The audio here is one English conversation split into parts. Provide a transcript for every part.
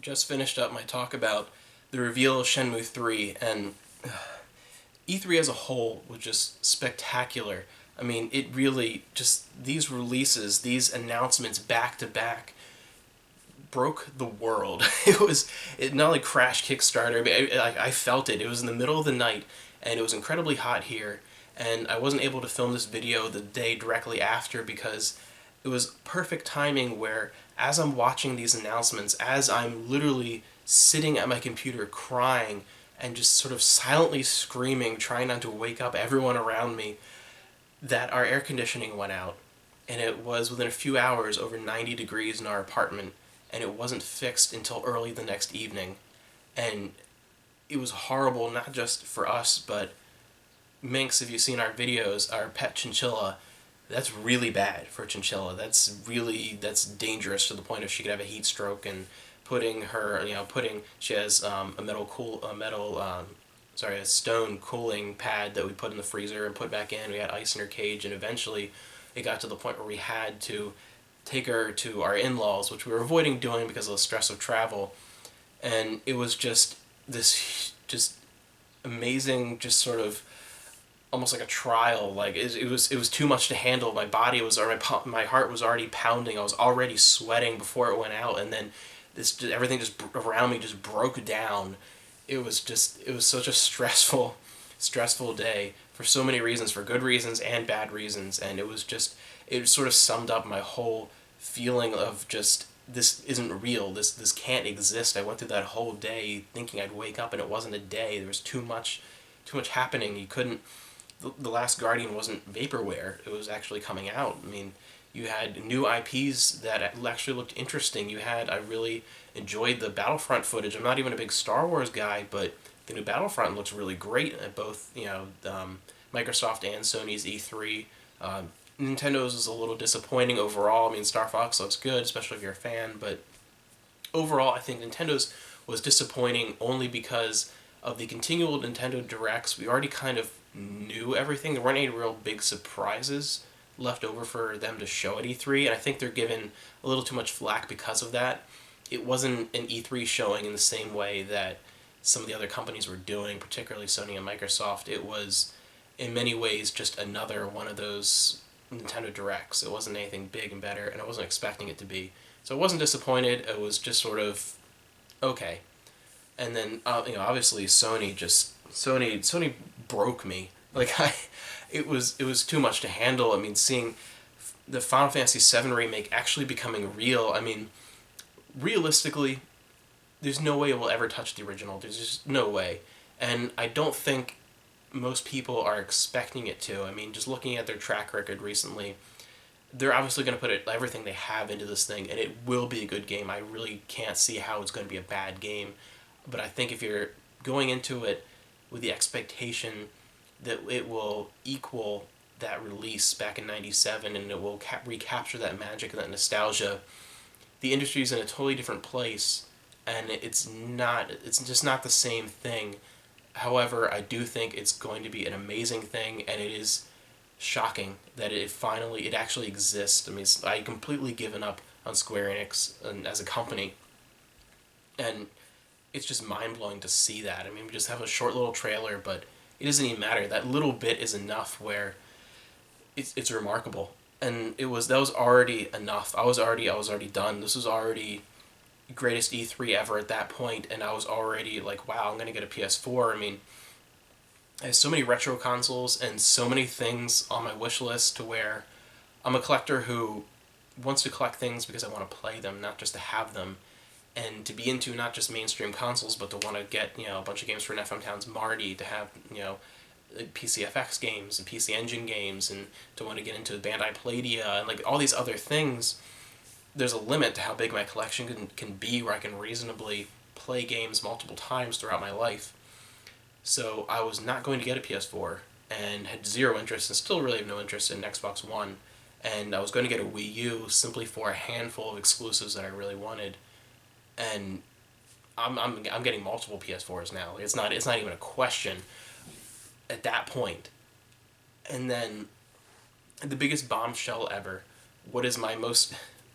just finished up my talk about the reveal of Shenmue III, and E3 as a whole was just spectacular. I mean, it really just, these releases, these announcements back to back broke the world. It not only crashed Kickstarter, I felt it. It was in the middle of the night, and it was incredibly hot here, and I wasn't able to film this video the day directly after because it was perfect timing where as I'm watching these announcements, as I'm literally sitting at my computer crying and just sort of silently screaming, trying not to wake up everyone around me, that our air conditioning went out. And it was within a few hours over 90 degrees in our apartment, and it wasn't fixed until early the next evening. And it was horrible, not just for us, but Minx, if you've seen our videos, our pet chinchilla, that's really bad for a chinchilla. That's dangerous to the point of she could have a heat stroke, and she has a stone cooling pad that we put in the freezer and put back in. We had ice in her cage, and eventually it got to the point where we had to take her to our in-laws, which we were avoiding doing because of the stress of travel. And it was just this just amazing, just sort of almost like a trial. Like it was too much to handle. My body was, or my heart was already pounding. I was already sweating before it went out, and then everything just around me just broke down. It was such a stressful day for so many reasons, for good reasons and bad reasons, and it sort of summed up my whole feeling of just, this isn't real, this can't exist. I went through that whole day thinking I'd wake up, and it wasn't a day. There was too much happening. You couldn't, the Last Guardian wasn't vaporware. It was actually coming out. I mean, you had new IPs that actually looked interesting. I really enjoyed the Battlefront footage. I'm not even a big Star Wars guy, but the new Battlefront looks really great at both, Microsoft and Sony's E3. Nintendo's is a little disappointing overall. I mean, Star Fox looks good, especially if you're a fan, but overall, I think Nintendo's was disappointing only because of the continual Nintendo Directs. We already kind of knew everything. There weren't any real big surprises left over for them to show at E3, and I think they're given a little too much flack because of that. It wasn't an E3 showing in the same way that some of the other companies were doing, particularly Sony and Microsoft. It was, in many ways, just another one of those Nintendo Directs. It wasn't anything big and better, and I wasn't expecting it to be. So I wasn't disappointed. It was just sort of okay. And then, obviously Sony broke me. It was too much to handle. I mean, seeing the Final Fantasy VII remake actually becoming real. I mean, realistically, there's no way it will ever touch the original. There's just no way. And I don't think most people are expecting it to. I mean, just looking at their track record recently, they're obviously going to put everything they have into this thing, and it will be a good game. I really can't see how it's going to be a bad game. But I think if you're going into it with the expectation that it will equal that release back in '97 and it will recapture that magic and that nostalgia, the industry's in a totally different place, and it's just not the same thing. However, I do think it's going to be an amazing thing, and it is shocking that it actually exists. I mean, I completely given up on Square Enix as a company, and it's just mind-blowing to see that. I mean, we just have a short little trailer, but it doesn't even matter. That little bit is enough where it's remarkable. And that was already enough. I was already done. This was already greatest E3 ever at that point, and I was already like, wow, I'm going to get a PS4. I mean, I have so many retro consoles and so many things on my wish list to where I'm a collector who wants to collect things because I want to play them, not just to have them. And to be into not just mainstream consoles, but to want to get, a bunch of games for FM Town's Marty, to have, PCFX games and PC Engine games, and to want to get into Bandai Palladium and all these other things. There's a limit to how big my collection can be, where I can reasonably play games multiple times throughout my life. So I was not going to get a PS4, and had zero interest, and still really have no interest in Xbox One. And I was going to get a Wii U simply for a handful of exclusives that I really wanted. And I'm getting multiple PS4s now. It's not even a question at that point. And then the biggest bombshell ever. What is my most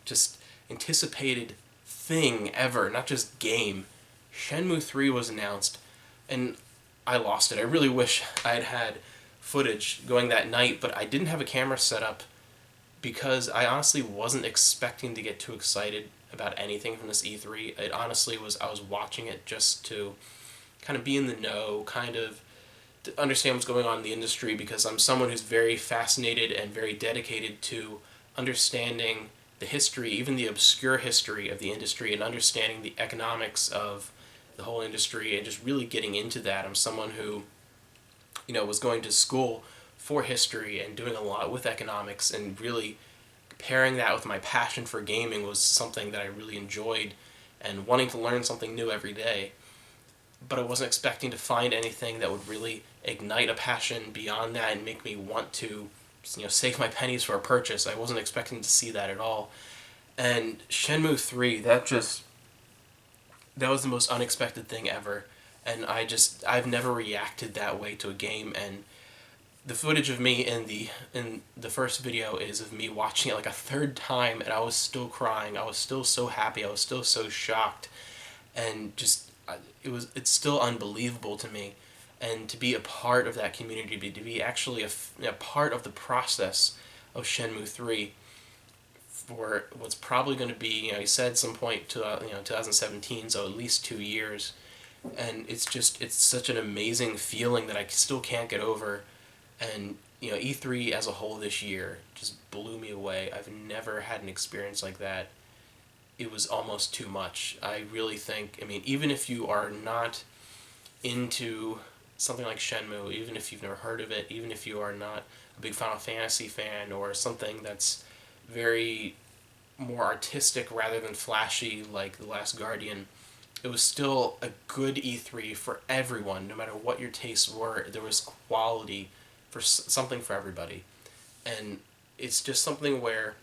just anticipated thing ever, not just game. Shenmue 3 was announced, and I lost it. I really wish I had had footage going that night, but I didn't have a camera set up because I honestly wasn't expecting to get too excited about anything from this E3. It honestly was, I was watching it just to kind of be in the know, kind of to understand what's going on in the industry, because I'm someone who's very fascinated and very dedicated to understanding the history, even the obscure history of the industry, and understanding the economics of the whole industry, and just really getting into that. I'm someone who, was going to school for history and doing a lot with economics, and really pairing that with my passion for gaming was something that I really enjoyed, and wanting to learn something new every day. But I wasn't expecting to find anything that would really ignite a passion beyond that and make me want to, save my pennies for a purchase. I wasn't expecting to see that at all. And Shenmue 3, that was the most unexpected thing ever. And I've never reacted that way to a game. And the footage of me in the first video is of me watching it like a third time, and I was still crying. I was still so happy. I was still so shocked, and just it's still unbelievable to me. And to be a part of that community, to be actually a part of the process of Shenmue 3 for what's probably going to be, he said some point to 2017, so at least 2 years. And it's such an amazing feeling that I still can't get over. And E3 as a whole this year just blew me away. I've never had an experience like that. It was almost too much. I really think, even if you are not into something like Shenmue, even if you've never heard of it, even if you are not a big Final Fantasy fan, or something that's very more artistic rather than flashy like The Last Guardian, it was still a good E3 for everyone, no matter what your tastes were. There was quality for something for everybody. And it's just something where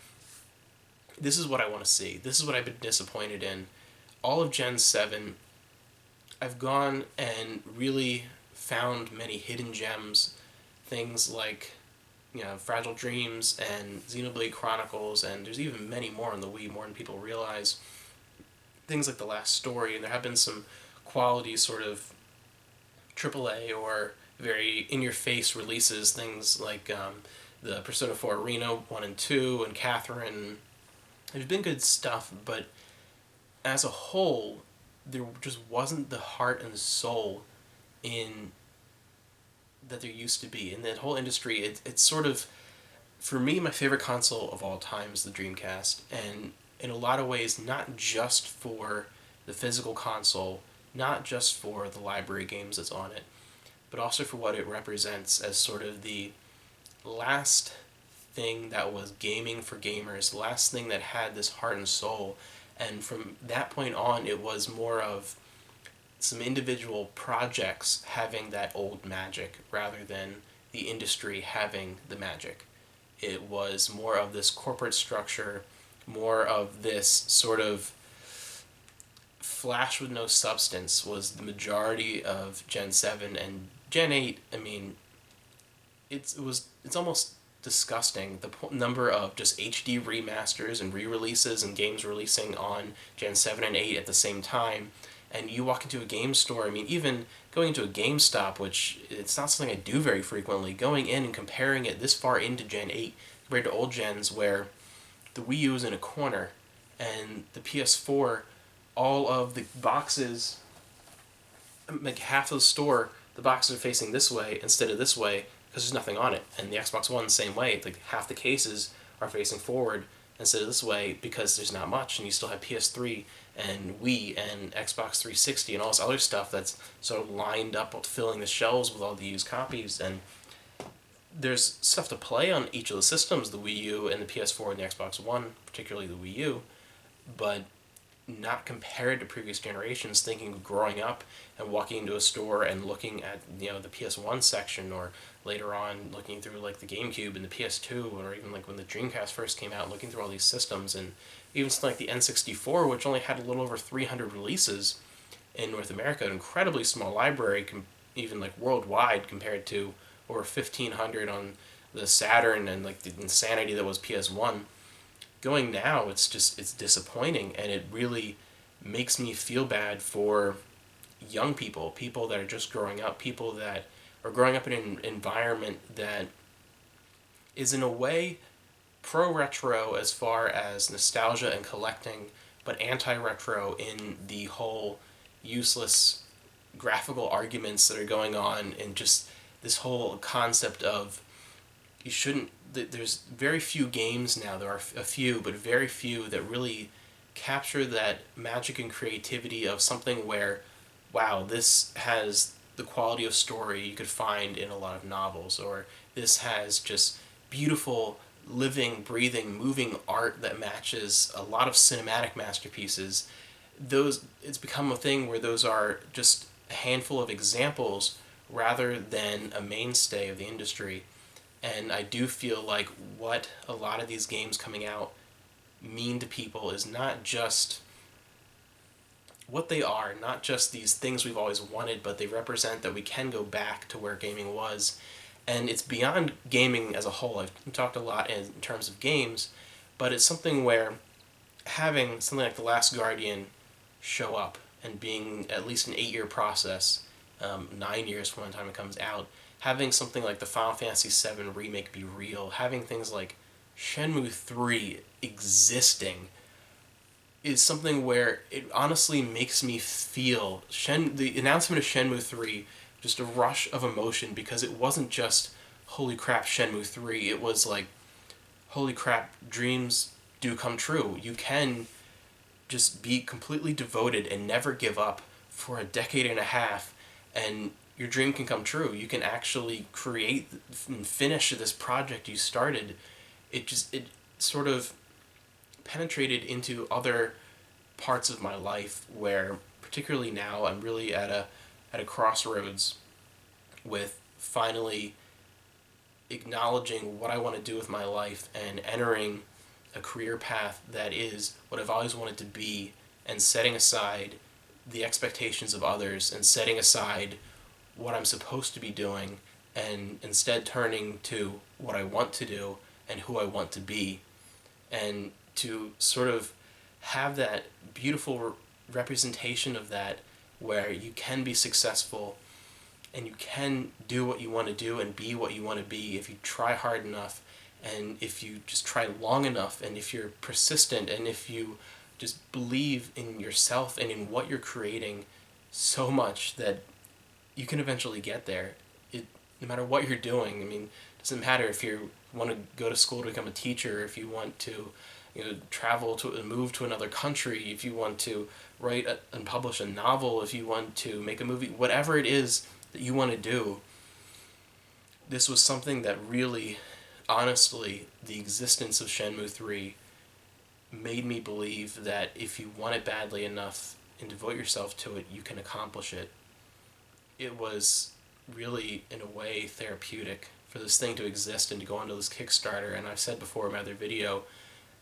this is what I want to see. This is what I've been disappointed in. All of Gen 7, I've gone and really found many hidden gems. Things like, Fragile Dreams and Xenoblade Chronicles, and there's even many more on the Wii, more than people realize. Things like The Last Story, and there have been some quality sort of AAA or very in-your-face releases, things like the Persona 4 Arena 1 and 2, and Catherine. There's been good stuff, but as a whole, there just wasn't the heart and soul in that there used to be. In that whole industry, it's sort of, for me, my favorite console of all time is the Dreamcast, and in a lot of ways, not just for the physical console, not just for the library games that's on it, but also for what it represents as sort of the last thing that was gaming for gamers, the last thing that had this heart and soul. And from that point on, it was more of some individual projects having that old magic rather than the industry having the magic. It was more of this corporate structure, more of this sort of flash with no substance was the majority of Gen 7. And Gen 8, it's almost disgusting, the number of just HD remasters and re-releases and games releasing on Gen 7 and 8 at the same time. And you walk into a game store, even going into a GameStop, which it's not something I do very frequently, going in and comparing it this far into Gen 8 compared to old gens where the Wii U is in a corner and the PS4, all of the boxes, like half of the store, the boxes are facing this way instead of this way because there's nothing on it. And the Xbox One, the same way, like half the cases are facing forward instead of this way because there's not much, and you still have PS3 and Wii and Xbox 360 and all this other stuff that's sort of lined up filling the shelves with all the used copies. And there's stuff to play on each of the systems, the Wii U and the PS4 and the Xbox One, particularly the Wii U, but not compared to previous generations. Thinking of growing up and walking into a store and looking at the PS1 section, or later on looking through like the GameCube and the PS2, or even like when the Dreamcast first came out, looking through all these systems, and even something like the N64, which only had a little over 300 releases in North America, an incredibly small library, even like worldwide, compared to over 1,500 on the Saturn and like the insanity that was PS1. Going now, it's disappointing, and it really makes me feel bad for young people, people that are just growing up, people that are growing up in an environment that is in a way pro-retro as far as nostalgia and collecting, but anti-retro in the whole useless graphical arguments that are going on, and just this whole concept of you shouldn't. There's very few games now. There are a few, but very few that really capture that magic and creativity of something where, wow, this has the quality of story you could find in a lot of novels, or this has just beautiful, living, breathing, moving art that matches a lot of cinematic masterpieces. Those, it's become a thing where those are just a handful of examples rather than a mainstay of the industry. And I do feel like what a lot of these games coming out mean to people is not just what they are, not just these things we've always wanted, but they represent that we can go back to where gaming was. And it's beyond gaming as a whole. I've talked a lot in terms of games, but it's something where having something like The Last Guardian show up and being at least an 8-year process, 9 years from the time it comes out, having something like the Final Fantasy VII Remake be real, having things like Shenmue III existing, is something where it honestly makes me feel the announcement of Shenmue 3, just a rush of emotion, because it wasn't just holy crap Shenmue 3, it was like holy crap, dreams do come true. You can just be completely devoted and never give up for a decade and a half, and your dream can come true. You can actually create and finish this project you started. It sort of penetrated into other parts of my life where, particularly now, I'm really at a crossroads with finally acknowledging what I want to do with my life and entering a career path that is what I've always wanted to be, and setting aside the expectations of others and setting aside what I'm supposed to be doing, and instead turning to what I want to do and who I want to be, and to sort of have that beautiful representation of that, where you can be successful and you can do what you want to do and be what you want to be if you try hard enough, and if you just try long enough, and if you're persistent, and if you just believe in yourself and in what you're creating so much that you can eventually get there. No matter what you're doing, I mean, it doesn't matter if you want to go to school to become a teacher, if you want to, travel to move to another country, if you want to write and publish a novel, if you want to make a movie, whatever it is that you want to do. This was something that really, honestly, the existence of Shenmue 3 made me believe that if you want it badly enough and devote yourself to it, you can accomplish it. It was really, in a way, therapeutic for this thing to exist and to go onto this Kickstarter. And I've said before in my other video,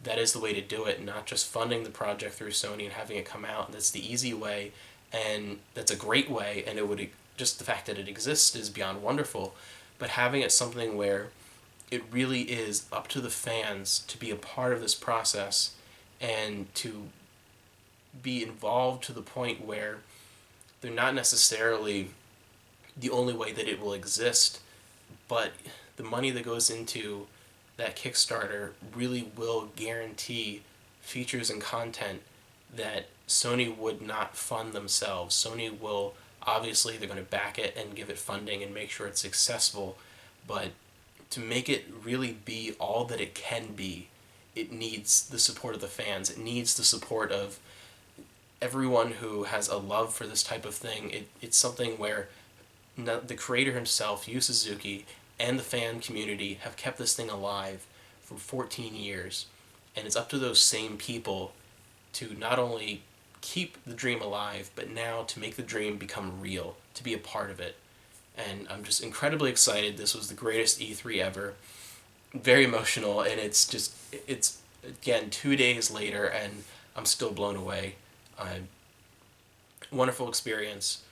that is the way to do it, not just funding the project through Sony and having it come out. That's the easy way, and that's a great way, and it would just the fact that it exists is beyond wonderful. But having it something where it really is up to the fans to be a part of this process and to be involved to the point where they're not necessarily the only way that it will exist, but the money that goes into that Kickstarter really will guarantee features and content that Sony would not fund themselves. Sony will, obviously, they're going to back it and give it funding and make sure it's successful, but to make it really be all that it can be, it needs the support of the fans. It needs the support of everyone who has a love for this type of thing. It's something where the creator himself, Yu Suzuki, and the fan community have kept this thing alive for 14 years. And it's up to those same people to not only keep the dream alive, but now to make the dream become real, to be a part of it. And I'm just incredibly excited. This was the greatest E3 ever. Very emotional, and it's again, 2 days later, and I'm still blown away. Wonderful experience.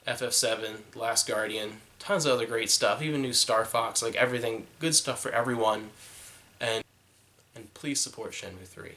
FF7, Last Guardian, tons of other great stuff, even new Star Fox, like everything, good stuff for everyone, and please support Shenmue 3.